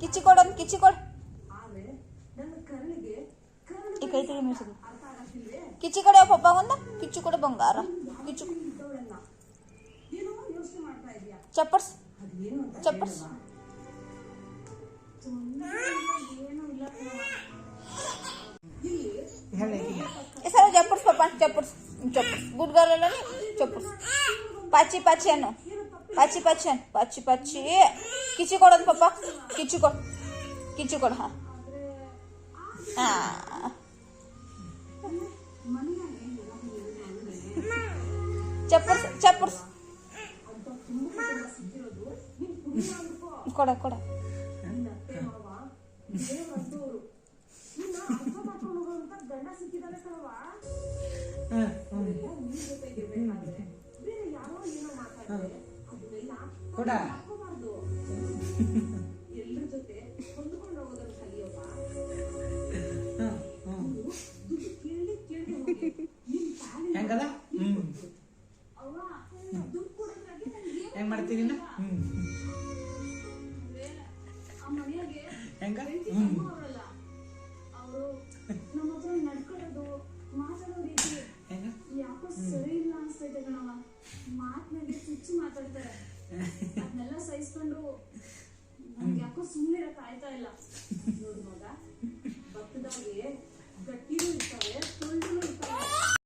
ಕಿಚ್ಚಿ ಕೊಡೋದು ಕಿಚ್ಚಿ ಕೊಡು ಈ ಕೈ ತೆಗಿ ಮೀಸಲು ಕಿಚ್ಚಿ ಕೊಡ ಪಪ್ಪ ಒಂದ ಕಿಚ್ಚು ಕೊಡ ಬಂಗಾರ ಕಿಚ್ಚು ಚಪ್ಪರ್ಸ್ ಚಪ್ಪರ್ಸ್ सर चप्पर्स पापा चप्पर्स चप्पर्स गुड गर्ल अल्ल नी चप्पर्स पाची पाची अनु पाची पाची अनु पाची पाची किची कोडोदु पापा किची कोड हां हां चप्पर्स चप्पर्स कोड कोड ಕೊಡ ಹೆಂಗದ ಹೆಂಗ್ ಮಾಡ್ತೀರಿ ಹೆಂಗ ಯಾಕೋ ಸರಿ ಇಲ್ಲ ಅನ್ಸ್ತೈತೆ ಕಣವ ಮಾತಿನಲ್ಲಿ ಚುಚ್ಚು ಮಾತಾಡ್ತಾರೆ ಅದನ್ನೆಲ್ಲ ಸಹಿಸ್ಕೊಂಡು ನಮ್ಗೆ ಯಾಕೋ ಸುಮ್ಮನೆ ಇರಕ್ ಆಯ್ತಾ ಇಲ್ಲ ನೋಡು ಮಗ